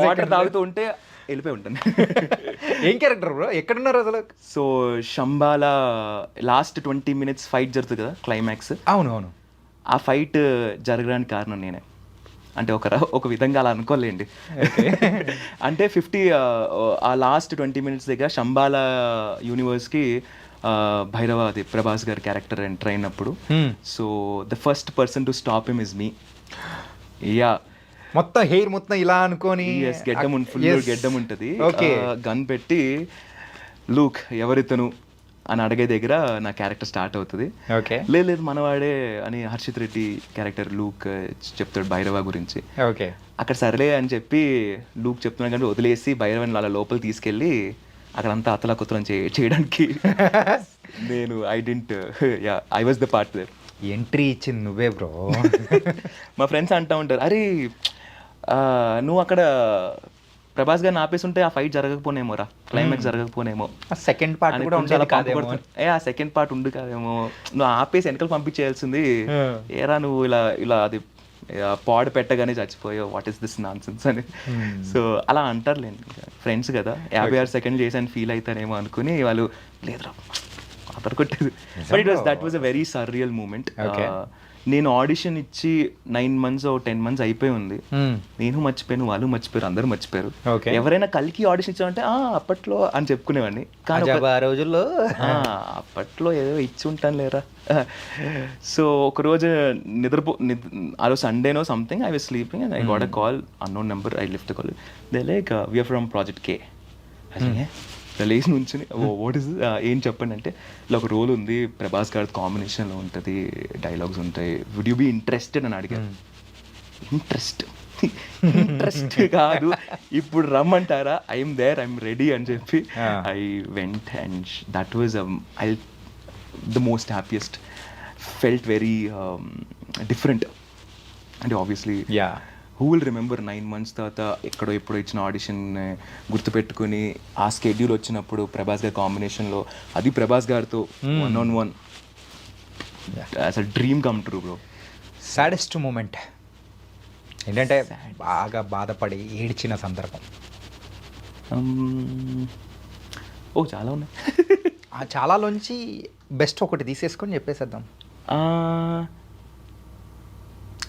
వాటర్ తాగుతూ ఉంటే వెళ్ళిపోయి ఉంటాను. ఏం క్యారెక్టర్ బ్రో? ఎక్కడున్నారు అసలు? So Shambhala last 20 minutes fight జరుగుతుంది కదా, క్లైమాక్స్. అవును. ఆ ఫైట్ జరగడానికి కారణం నేనే. అంటే ఒక విధంగా అలా అనుకోలేండి. అంటే 50 ఆ లాస్ట్ 20 minutes దగ్గర శంబాల యూనివర్స్కి భైరవ అది ప్రభాస్ గారి క్యారెక్టర్ ఎంటర్ అయినప్పుడు, so the first person to stop him is me. Yeah. మొత్తం హెయిర్ మొత్తం ఇలా అనుకోని ఫుల్ గెడ్డం ఉంటుంది. గన్ పెట్టి లూక్ ఎవరితను అని అడిగే దగ్గర నా క్యారెక్టర్ స్టార్ట్ అవుతుంది. లేదు మనవాడే అని హర్షిత్ రెడ్డి క్యారెక్టర్ లూక్ చెప్తాడు భైరవ గురించి. ఓకే. అక్కడ సరేలే అని చెప్పి లూక్ చెప్తున్నాడు కానీ వదిలేసి భైరవని అలా లోపల తీసుకెళ్ళి అక్కడంతా అతలాకుతలం చేయడానికి నేను I was the part there. Entry ఇచ్చింది నువ్వే బ్రో. మా ఫ్రెండ్స్ అంటూ ఉంటారు, అరే నువ్వు అక్కడ ప్రభాస్ గారిని ఆపేసి ఉంటే ఆ ఫైట్ జరగకపోనేమోరా, క్లైమాక్స్ జరగకపోనేమో, సెకండ్ పార్ట్ కూడా ఆ సెకండ్ పార్ట్ ఉండు కాదేమో, నువ్వు ఆపేసి వెనకలు పంపించేయాల్సింది, ఏరా నువ్వు ఇలా అది పాడు పెట్టగానే చచ్చిపోయావు, what is this nonsense అని. సో అలా అంటారులేండి ఫ్రెండ్స్ కదా. 56 సెకండ్లు చేసాను ఫీల్ అవుతానేమో అనుకుని వాళ్ళు లేదురా అతను కొట్టేది. But that was a very surreal moment. నేను ఆడిషన్ ఇచ్చి 9 months or 10 months అయిపోయి ఉంది. నేను మర్చిపోయాను, వాళ్ళు మర్చిపోయారు, అందరూ మర్చిపోయారు. ఎవరైనా కలికి ఆడిషన్ ఇచ్చామంటే అప్పట్లో అని చెప్పుకునేవాడిని. కానీ ఆ రోజుల్లో అప్పట్లో ఏదో ఇచ్చి ఉంటాను లేరా. సో ఒకరోజు ఆ రోజు సండేనో something, I was sleeping and I got a call, unknown number. I lift call, they like we are from project K. లేచి నుంచి వాట్ ఇస్ ఏం చెప్పండి అంటే, ఇలా ఒక రోల్ ఉంది, ప్రభాస్ గారి కాంబినేషన్లో ఉంటుంది, డైలాగ్స్ ఉంటాయి, వుడ్ యూ బీ ఇంట్రెస్టెడ్ అని అడిగాను. ఇంట్రెస్ట్ కాదు, ఇప్పుడు రమ్మంటారా, ఐఎమ్ దేర్, ఐఎమ్ రెడీ అని చెప్పి I went and that was the most happiest. Felt very different. అంటే obviously who will remember 9 months తర్వాత ఎక్కడో ఎప్పుడో ఇచ్చిన ఆడిషన్ గుర్తుపెట్టుకుని ఆ స్కెడ్యూల్ వచ్చినప్పుడు ప్రభాస్ గారి కాంబినేషన్లో, అది ప్రభాస్ గారితో 1-on-1, అసలు dream come true bro. Saddest moment ఏంటంటే బాగా బాధపడి ఏడ్చిన సందర్భం? చాలా ఉన్నాయి. ఆ చాలాలోంచి బెస్ట్ ఒకటి తీసేసుకొని చెప్పేసేద్దాం.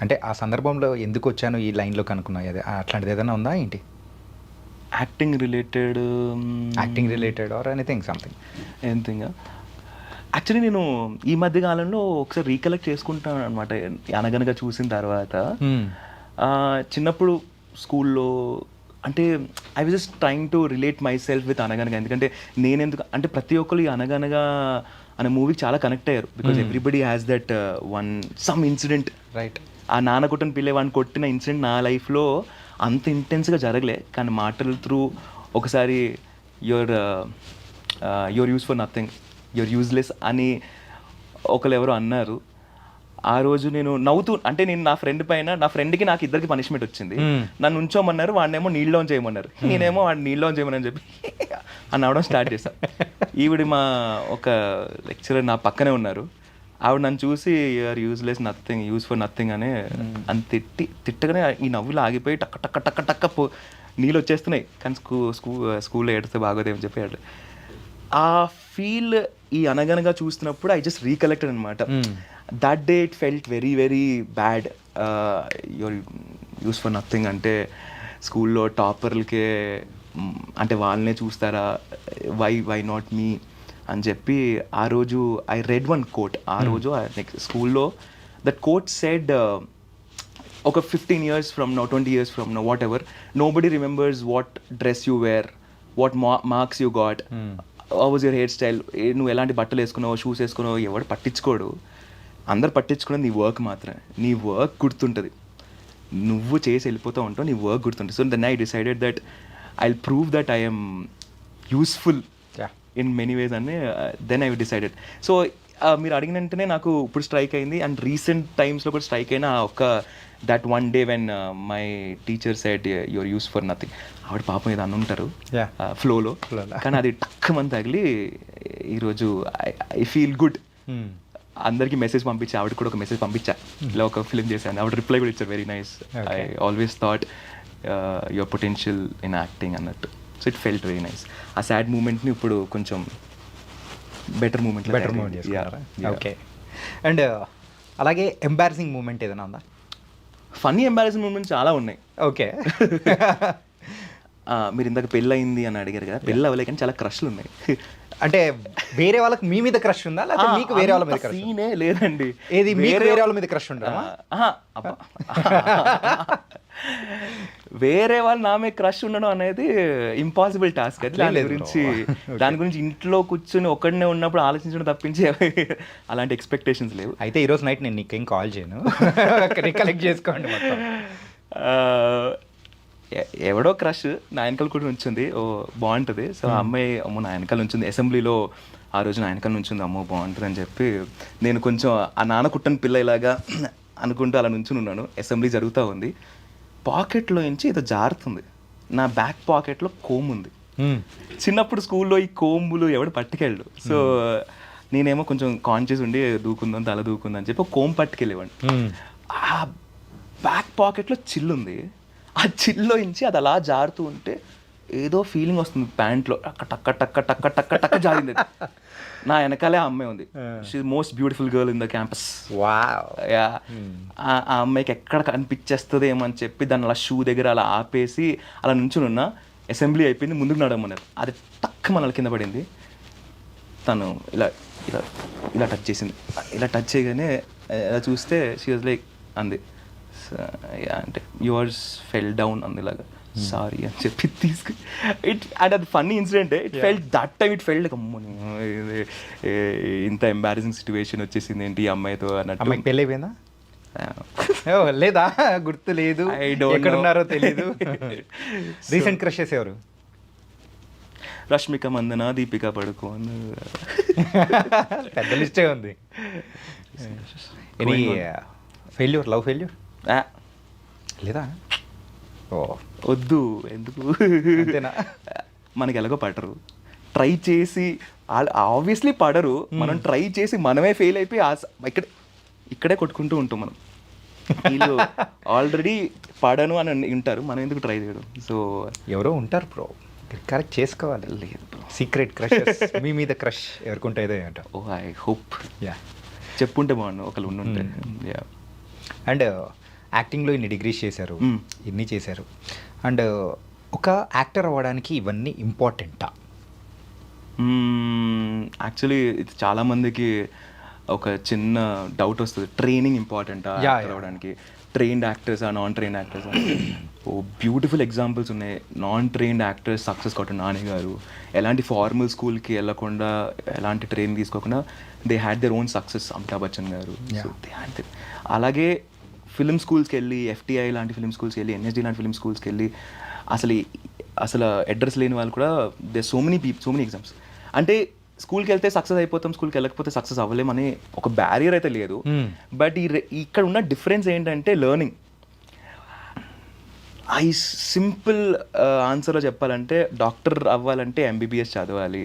అంటే ఆ సందర్భంలో ఎందుకు వచ్చాను ఈ లైన్లోకి అనుకున్నావు, అదే అట్లాంటిది ఏదైనా ఉందా ఏంటి? Acting related acting related or anything something? Anything actually నేను ఈ మధ్య కాలంలో ఒకసారి రీకలెక్ట్ చేసుకుంటాను అనమాట అనగనగా చూసిన తర్వాత. చిన్నప్పుడు స్కూల్లో అంటే I was just trying to relate my self with అనగనగా. ఎందుకంటే నేనెందుకు అంటే ప్రతి ఒక్కరు ఈ అనగనగా అనే మూవీకి చాలా కనెక్ట్ అయ్యారు. Because everybody has that some incident. Right. ఆ నాన్న కొట్టిన పిల్లే వాడిని కొట్టిన ఇన్సిడెంట్ నా లైఫ్లో అంత ఇంటెన్స్గా జరగలే, కానీ మాటల త్రూ ఒకసారి your use for nothing, your useless అని ఒకరు ఎవరో అన్నారు. ఆ రోజు నేను నవ్వుతూ అంటే నేను నా ఫ్రెండ్ పైన, నా ఫ్రెండ్కి నాకు ఇద్దరికి పనిష్మెంట్ వచ్చింది. నన్ను ఉంచోమన్నారు, వాడినేమో నీళ్ళలో చేయమన్నారు, నేనేమో వాడిని నీళ్ళలో చేయమని చెప్పి అని నవ్వడం స్టార్ట్ చేశాను. ఈవిడ మా ఒక లెక్చరర్ నా పక్కనే ఉన్నారు. ఆవిడ నన్ను చూసి you're useless, nothing, use for nothing అనే అని తిట్టగానే ఈ నవ్వులు ఆగిపోయి టక్క టక్క టక్క టక్క నీళ్ళు వచ్చేస్తున్నాయి. కానీ స్కూల్లో ఏడిస్తే బాగోదేమని చెప్పాడు. ఆ ఫీల్ ఈ అనగనగా చూస్తున్నప్పుడు ఐ జస్ట్ రీకలెక్టెడ్ అనమాట. That day it felt very very bad. Your use for nothing అంటే స్కూల్లో టాపర్లకే అంటే వాళ్ళనే చూస్తారా, వై నాట్ మీ అని చెప్పి ఆ రోజు ఐ రెడ్ వన్ కోట్. ఆ రోజు నెక్స్ట్ స్కూల్లో దట్ కోట్ సెడ్ ఒక 15 years from now, 20 years from now, whatever, nobody remembers what dress you wear, what marks you got, how was your hair style, నువ్వు ఎలాంటి బట్టలు వేసుకున్నావు, షూస్ వేసుకున్నావు, ఎవడు పట్టించుకోడు. అందరు పట్టించుకున్నది నీ వర్క్ మాత్రమే. నీ వర్క్ గుర్తుంటుంది, నువ్వు చేసి వెళ్ళిపోతూ ఉంటావు, నీ వర్క్ గుర్తుంటుంది. So then I decided that I will prove that I am useful in many ways అని దెన్ ఐ డిసైడెడ్. సో మీరు అడిగిన వెంటనే నాకు ఇప్పుడు స్ట్రైక్ అయింది. అండ్ రీసెంట్ టైమ్స్లో కూడా స్ట్రైక్ అయిన ఒక that one day when my teacher said your use for nothing. ఆవిడ పాపం ఏదో అనుంటారు ఫ్లోలో, కానీ అది టక్కుమని తగిలి ఈరోజు ఐ ఫీల్ గుడ్. అందరికీ మెసేజ్ పంపించి ఆవిడ కూడా ఒక మెసేజ్ పంపించా, ఇలా ఒక ఫిల్మ్ చేశాను. ఆవిడ రిప్లై కూడా ఇచ్చారు, very nice, I always thought your potential in acting అన్నట్టు. So it felt very nice. ఆ సాడ్ మూమెంట్ని ఇప్పుడు కొంచెం బెటర్ మూమెంట్. ఓకే. అండ్ అలాగే ఎంబారసింగ్ మూమెంట్ ఏదైనా ఉందా? ఫన్నీ ఎంబారసింగ్ మూమెంట్స్ చాలా ఉన్నాయి. ఓకే. మీరు ఇందాక పెళ్ళి అయింది అని అడిగారు కదా, పెళ్ళి అవ్వలే కానీ చాలా క్రష్లు ఉన్నాయి. అంటే వేరే వాళ్ళకి మీ మీద క్రష్ ఉందా, లేకపోతే మీకు వేరే వాళ్ళ మీద క్రష్? సీనే లేదండి. ఏది వేరే వాళ్ళ మీద క్రష్ ఉందా? వేరే వాళ్ళు నా మీద క్రష్ ఉండడం అనేది ఇంపాసిబుల్ టాస్క్. అది దాని గురించి ఇంట్లో కూర్చొని ఒక్కడనే ఉన్నప్పుడు ఆలోచించడం తప్పించి అలాంటి ఎక్స్పెక్టేషన్స్ లేవు. అయితే ఈరోజు నైట్ నేను నీకేం కాల్ చేయను, రికలెక్ట్ చేసుకోండి మొత్తం. ఎవడో క్రష్ నా వెనకాల కూడా ఉంచింది, ఓ బాగుంటుంది. సో ఆ అమ్మాయి అమ్మో నా వెనకాల ఉంచింది, అసెంబ్లీలో ఆ రోజు నా వెనకాల ఉంచింది, అమ్మో బాగుంటుంది అని చెప్పి నేను కొంచెం ఆ నాన్న కుట్టని పిల్ల ఇలాగా అనుకుంటూ అలా నుంచుని ఉన్నాను. అసెంబ్లీ జరుగుతూ ఉంది, పాకెట్లో నుంచి ఏదో జారుతుంది. నా బ్యాక్ పాకెట్లో కోమ్ ఉంది. చిన్నప్పుడు స్కూల్లో ఈ కోంబులు ఎవడు పట్టుకెళ్ళు. సో నేనేమో కొంచెం కాన్షియస్ ఉండి దూకుందాం, తల దూకుందని చెప్పి కోమ్ పట్టుకెళ్ళేవాడిని. ఆ బ్యాక్ పాకెట్లో చిల్లుంది, ఆ చిల్లో నుంచి అది అలా జారుతూ ఉంటే ఏదో ఫీలింగ్ వస్తుంది ప్యాంట్లో, టక్క టక్క టక్క టక్క టక్క టక్క జారింది. నా వెనకాలే ఆ అమ్మాయి ఉంది, she most beautiful girl in the campus. ఆ అమ్మాయికి ఎక్కడ కనిపించేస్తుంది ఏమని చెప్పి దాన్ని అలా షూ దగ్గర అలా ఆపేసి అలా నుంచుని ఉన్నా. అసెంబ్లీ అయిపోయింది, ముందుకు నడమన్నారు. అది టక్ మన కింద పడింది. తను ఇలా ఇలా ఇలా టచ్ చేసింది. ఇలా టచ్ చేయగానే ఇలా చూస్తే షీ వాజ్ లైక్ అంది అంటే యువర్స్ ఫెల్ డౌన్ అందులాగా, సారీ అని చెప్పి తీసుకు ఇట్. అండ్ అది funny incident. It felt that time, it felt అమ్మో ఇంత ఎంబారసింగ్ సిచ్యువేషన్ వచ్చేసింది ఏంటి ఈ అమ్మాయితో అన్నట్టు. అమ్మాయికి పెళ్ళి అయిపోయిందా? లేదా, గుర్తు లేదు, ఎక్కడున్నారో తెలీదు. రీసెంట్ క్రషెస్ ఎవరు? రష్మిక మందన, దీపిక పడుకోన్, పెద్ద లిస్టే ఉంది. ఎనీ ఫెయిల్యూర్, లవ్ ఫెయిల్యూర్ లేదా? ఓ వద్దు, ఎందుకు, అంతేనా? మనకి ఎలాగో పడరు, ట్రై చేసి ఆబ్వియస్లీ పడరు, మనం ట్రై చేసి మనమే ఫెయిల్ అయిపోయి ఇక్కడే కొట్టుకుంటూ ఉంటాం మనం. వీళ్ళు ఆల్రెడీ పడను అని ఉంటారు, మనం ఎందుకు ట్రై చేయడం? సో ఎవరో ఉంటారు బ్రో, కరెక్ట్ చేసుకోవాలి. లేదు బ్రో, సీక్రెట్ క్రషెస్ మీ మీద క్రష్ ఎవరికుంటే అంట. ఓ ఐ హోప్ చెప్పుంటే బాగుండు ఒకళ్ళు ఉండుంటే. అండ్ యాక్టింగ్లో ఇన్ని డిగ్రీస్ చేశారు, ఇన్ని చేశారు. అండ్ ఒక యాక్టర్ అవ్వడానికి ఇవన్నీ ఇంపార్టెంటా? యాక్చువల్లీ ఇది చాలామందికి ఒక చిన్న డౌట్ వస్తుంది, ట్రైనింగ్ ఇంపార్టెంటా యాక్టర్ అవ్వడానికి, trained actors non trained actors. ఓ బ్యూటిఫుల్ ఎగ్జాంపుల్స్ ఉన్నాయి. నాన్ ట్రైన్డ్ యాక్టర్స్ సక్సెస్ కొట్టిన నాని గారు ఎలాంటి ఫార్మల్ స్కూల్కి వెళ్ళకుండా, ఎలాంటి ట్రైనింగ్ తీసుకోకుండా they had their own success. Amitabh Bachchan గారు, సో దే హ్యాడ్. అలాగే ఫిల్మ్ స్కూల్స్కి వెళ్ళి, ఎఫ్టీఐ లాంటి ఫిల్మ్ స్కూల్స్కి వెళ్ళి, ఎన్ఎస్డి లాంటి ఫిల్మ్ స్కూల్స్కి వెళ్ళి అసలు అడ్రస్ లేని వాళ్ళు కూడా దే సో మెనీ ఎగ్జామ్స్. అంటే స్కూల్కి వెళ్తే సక్సెస్ అయిపోతాం, స్కూల్కి వెళ్ళకపోతే సక్సెస్ అవ్వలేమని ఒక బ్యారియర్ అయితే లేదు. బట్ ఇక్కడ ఉన్న డిఫరెన్స్ ఏంటంటే లెర్నింగ్. ఐ సింపుల్ ఆన్సర్లో చెప్పాలంటే, డాక్టర్ అవ్వాలంటే ఎంబీబీఎస్ చదవాలి,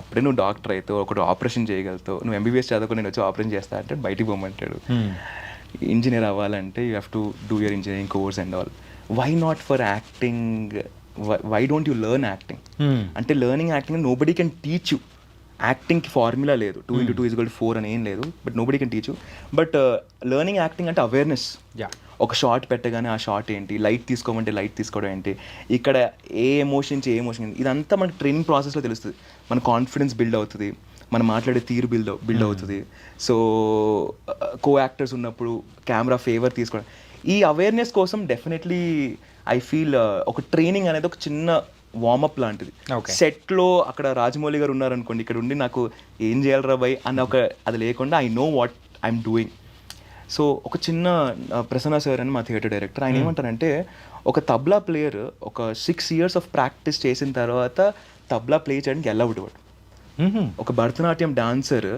అప్పుడే నువ్వు డాక్టర్ అవుతావు, ఒకటి ఆపరేషన్ చేయగలుగుతావు. నువ్వు ఎంబీబీఎస్ చదువుకుని నేను వచ్చి ఆపరేషన్ చేస్తా అంటే బయటికి పోమంటాడు. ఇంజనీర్ అవ్వాలంటే you have to do your engineering course and all. Why not for acting? Why don't you learn acting? అంటే learning acting nobody can teach you. యాక్టింగ్కి ఫార్ములా లేదు, 2 × 2 = 4 అని ఏం లేదు. But nobody can teach you. But learning acting అంటే awareness. ఒక short పెట్టగానే ఆ షార్ట్ ఏంటి, లైట్ తీసుకోమంటే లైట్ తీసుకోవడం ఏంటి, ఇక్కడ ఏ ఎమోషన్ ఇదంతా మనకి ట్రైనింగ్ ప్రాసెస్లో తెలుస్తుంది. మన కాన్ఫిడెన్స్ బిల్డ్ అవుతుంది, మనం మాట్లాడే తీరు బిల్డ్ అవుతుంది. సో కో యాక్టర్స్ ఉన్నప్పుడు కెమెరా ఫేవర్ తీసుకోవడం, ఈ అవేర్నెస్ కోసం డెఫినెట్లీ ఐ ఫీల్ ఒక ట్రైనింగ్ అనేది ఒక చిన్న వార్మప్ లాంటిది. సెట్లో అక్కడ రాజమౌళి గారు ఉన్నారనుకోండి, ఇక్కడ ఉండి నాకు ఏం చేయాలరా బై అన్న ఒక అది లేకుండా I know what I'm doing. So ఒక చిన్న ప్రసన్న సార్ అని మా థియేటర్ డైరెక్టర్, ఆయన ఏమంటారంటే, ఒక తబ్లా ప్లేయర్ ఒక 6 years ఆఫ్ ప్రాక్టీస్ చేసిన తర్వాత తబ్లా ప్లే చేయడానికి అలౌడ్ ఇవ్వడు. ఒక భరతనాట్యం డాన్సర్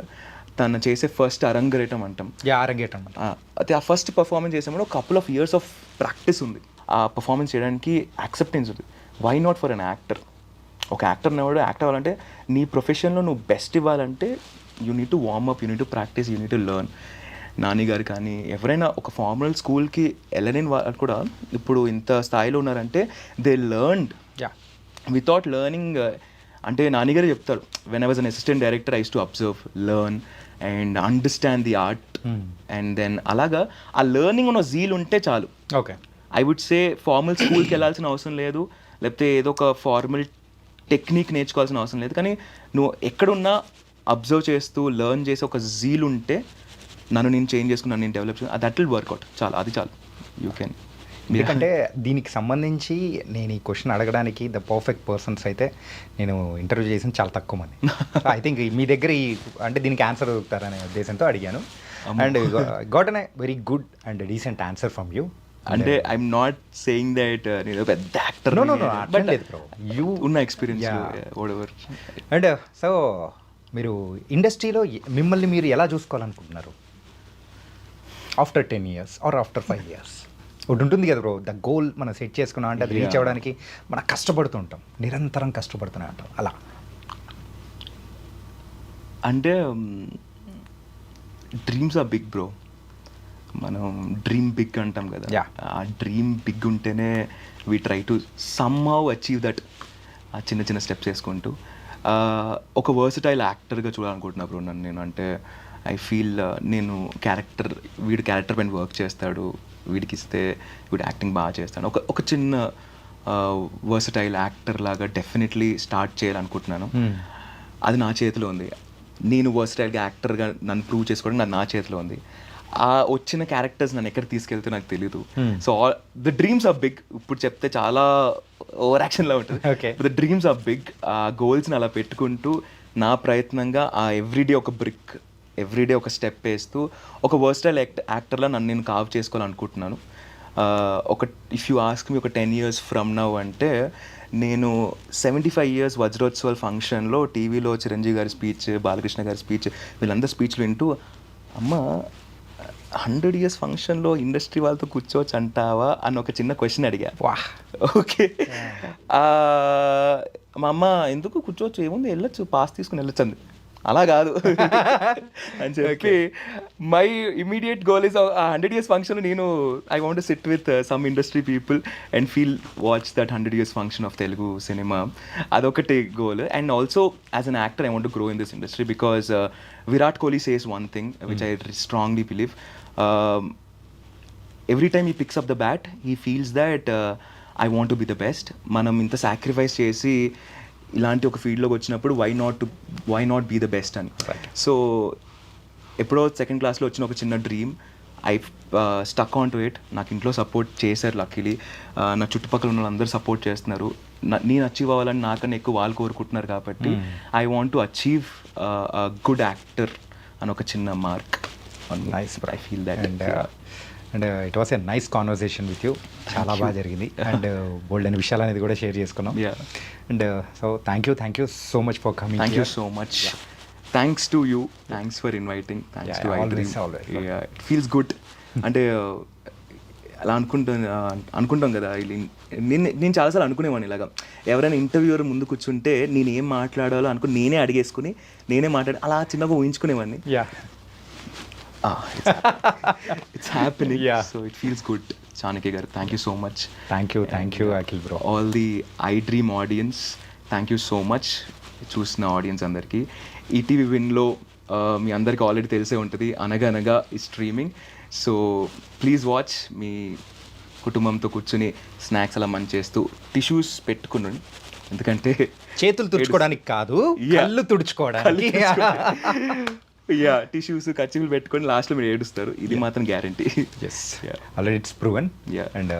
తను చేసే ఫస్ట్ అరంగేటం అంటాం, అయితే ఆ ఫస్ట్ పర్ఫార్మెన్స్ చేసేప్పుడు ఒక couple of years of practice ఉంది. ఆ పర్ఫార్మెన్స్ చేయడానికి యాక్సెప్టెన్స్ ఉంది. Why not for an actor? ఒక యాక్టర్ని ఎవడో యాక్ట్ అవ్వాలంటే, నీ ప్రొఫెషన్లో నువ్వు బెస్ట్ ఇవ్వాలంటే you need to warm up, you need to practice, you need to learn. Nani garu కానీ ఎవరైనా ఒక ఫార్మల్ స్కూల్కి వెళ్ళలేని వాళ్ళు కూడా ఇప్పుడు ఇంత స్థాయిలో ఉన్నారంటే దే లెర్న్డ్. వితౌట్ లెర్నింగ్, అంటే నాని గారు చెప్తారు, when I was an assistant director I use to observe, learn and understand the art. And then అలాగా ఆ లెర్నింగ్ ఉన్న జీల్ ఉంటే చాలు. Okay, I would say formal స్కూల్కి వెళ్ళాల్సిన అవసరం లేదు, లేకపోతే ఏదో ఒక ఫార్మల్ టెక్నిక్ నేర్చుకోవాల్సిన అవసరం లేదు. కానీ నువ్వు ఎక్కడున్నా అబ్జర్వ్ చేస్తూ లెర్న్ చేసి ఒక జీల్ ఉంటే, నన్ను నేను చేంజ్ చేసుకుని, నన్ను నేను డెవలప్ చేసుకుని, దట్ విల్ వర్కౌట్. చాలు, అది చాలు. You can. ఎందుకంటే దీనికి సంబంధించి నేను ఈ క్వశ్చన్ అడగడానికి ద పర్ఫెక్ట్ పర్సన్స్ అయితే నేను ఇంటర్వ్యూ చేసిన చాలా తక్కువ మంది. ఐ థింక్ మీ దగ్గర అంటే దీనికి ఆన్సర్ దొరుకుతారనే ఉద్దేశంతో అడిగాను. And got an very good and decent answer from you. అంటే ఐఎమ్ నాట్ సేయింగ్ దట్ నేను పెద్ద యాక్టర్, బట్ యూ ఉన్న ఎక్స్పీరియన్స్ వాటెవర్. అండ్ సో మీరు ఇండస్ట్రీలో మిమ్మల్ని మీరు ఎలా చూసుకోవాలనుకుంటున్నారు after 10 years or after 5 years? ఒకటి ఉంటుంది కదా బ్రో, ద గోల్ మనం సెట్ చేసుకున్నాం అంటే అది రీచ్ అవ్వడానికి మనం కష్టపడుతూ ఉంటాం, నిరంతరం కష్టపడుతూనే ఉంటాం. అలా అంటే డ్రీమ్స్ ఆర్ బిగ్ బ్రో. మనం డ్రీమ్ బిగ్ అంటాం కదా, ఆ డ్రీమ్ బిగ్ ఉంటేనే we try to somehow achieve that. ఆ చిన్న చిన్న స్టెప్స్ వేసుకుంటూ ఒక వర్సటైల్ యాక్టర్గా చూడాలనుకుంటున్నా బ్రో నన్ను నేను. అంటే ఐ ఫీల్ నేను వీడి క్యారెక్టర్ పైన వర్క్ చేస్తాడు, వీడికి ఇస్తే వీడు యాక్టింగ్ బాగా చేస్తాడు. ఒక చిన్న వర్సటైల్ యాక్టర్ లాగా డెఫినెట్లీ స్టార్ట్ చేయాలనుకుంటున్నాను. అది నా చేతిలో ఉంది. నేను వర్సటైల్గా యాక్టర్గా నన్ను ప్రూవ్ చేసుకోవడం నా చేతిలో ఉంది. ఆ వచ్చిన క్యారెక్టర్స్ నన్ను ఎక్కడ తీసుకెళ్తే నాకు తెలీదు. So the dreams are big. ఇప్పుడు చెప్తే చాలా ఓవర్ యాక్షన్లా ఉంటుంది. The dreams are big. ఆ గోల్స్ని అలా పెట్టుకుంటూ నా ప్రయత్నంగా ఆ ఎవ్రీడే ఒక బ్రిక్, ఎవ్రీడే ఒక స్టెప్ వేస్తూ ఒక వర్స్టైల్ యాక్టర్లా నన్ను నేను కావ్ చేసుకోవాలనుకుంటున్నాను. ఇఫ్ యూ ఆస్క్ మీ ఒక 10 years ఫ్రమ్ నౌ అంటే, నేను 75 years వజ్రోత్సవాల ఫంక్షన్లో టీవీలో చిరంజీవి గారి స్పీచ్, బాలకృష్ణ గారి స్పీచ్, వీళ్ళందరూ స్పీచ్లు వింటూ, అమ్మ 100 years ఫంక్షన్లో ఇండస్ట్రీ వాళ్ళతో కూర్చోవచ్చు అంటావా అని ఒక చిన్న క్వశ్చన్ అడిగా. ఓకే, మా అమ్మ ఎందుకు కూర్చోవచ్చు, ఏముంది వెళ్ళొచ్చు, పాస్ తీసుకుని వెళ్ళొచ్చు అంది. అలా కాదు అని చెప్పి my immediate goal is 100 years function. నేను I want to sit with some industry people and watch that 100 years function of Telugu cinema. అదొకటి goal. And also as an actor I want to grow in this industry because Virat Kohli says one thing which I strongly believe. Every time he picks up the bat he feels that I want to be the best. మనం ఇంత sacrifice చేసి ఇలాంటి ఒక ఫీల్డ్లోకి వచ్చినప్పుడు why not be the best అని. So ఎప్పుడో second క్లాస్లో వచ్చిన ఒక చిన్న dream, I stuck on to it. నాకు ఇంట్లో సపోర్ట్ చేశారు లక్కీలీ, నా చుట్టుపక్కల ఉన్న వాళ్ళందరూ సపోర్ట్ చేస్తున్నారు. నేను అచీవ్ అవ్వాలని నాకన్నా ఎక్కువ వాళ్ళు కోరుకుంటున్నారు కాబట్టి I want to achieve good actor అని ఒక చిన్న mark. Nice I feel that. And it was a nice conversation with you. చాలా బాగా జరిగింది అండ్ బోల్డ్ అనే విషయాలు అనేది కూడా షేర్ చేసుకున్నాం. And so thank you so much for coming. Thank you so much. Thanks to you, thanks for inviting, thanks to iDream. It feels good. అంటే అలా అనుకుంటాం కదా. నేను చాలాసార్లు అనుకునేవాడిని ఇలాగా, ఎవరైనా ఇంటర్వ్యూవర్ ముందు కూర్చుంటే నేను ఏం మాట్లాడాలో అనుకుని నేనే అడిగేసుకుని నేనే అలా చిన్నగా ఊహించుకునేవాడిని. It's happening. So it feels good. Chanakya garu, thank you so much. Thank you Akhil bro. All the iDream audience, thank you so much. చూసిన ఆడియన్స్ అందరికీ ఈటీవీ విన్లో మీ అందరికీ ఆల్రెడీ తెలిసే ఉంటుంది, అనగనగా ఈ స్ట్రీమింగ్. So please watch. మీ కుటుంబంతో కూర్చుని స్నాక్స్ అలా మంచి చేస్తూ టిష్యూస్ పెట్టుకున్నాను, ఎందుకంటే చేతులు తుడుచుకోవడానికి కాదు, కళ్ళు తుడుచుకోవడానికి. టిష్యూస్ కచ్చిపులు పెట్టుకొని లాస్ట్లో మీరు ఏడుస్తారు, ఇది మాత్రం guarantee. Already it's proven. And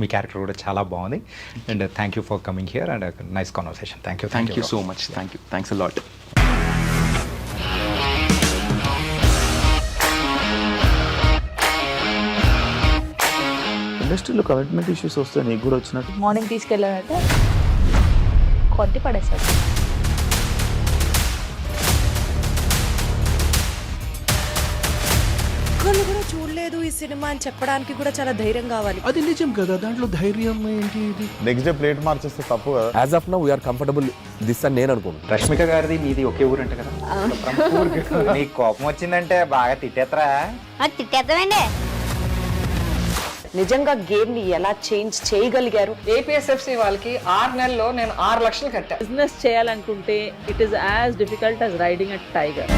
me character కూడా చాలా బాగుంది. And thank you for coming here and nice conversation. Thank you so much. Thanks a lot. ఇండస్ట్రీలో కమిట్మెంట్ ఇష్యూస్ వస్తాయి, నీకు కూడా వచ్చినట్టు. మార్నింగ్ తీసుకెళ్ళాడంటే కొట్టి పడేసాడు. ఒక్కళ్ళు కూడా చూడలేదు ఈ సినిమా అని చెప్పడానికి కూడా చాలా ధైర్యం కావాలి. అది నిజం కదా, దాంట్లో ధైర్యం ఏంటి? ఇది నెక్స్ట్ డే ప్లేట్ మార్చేస్తే తప్పు కదా. As of now we're comfortable this అని నేను అనుకుంటున్నాను. రష్మిక గారిది మీది ఒకే ఊరు అంట కదా. నీకు కోపం వచ్చిందంటే బాగా తిట్టేత్తరా? తిట్టేద్దామండి. నిజంగా గేమ్ ని ఎలా చేంజ్ చేయగలిగారు? ఏపీఎస్ఎఫ్సి వాళ్ళకి 6 నెలల్లో నేను 6 లక్షలు కట్టా. బిజినెస్ చేయాలనుకుంటే it is as difficult as riding a tiger.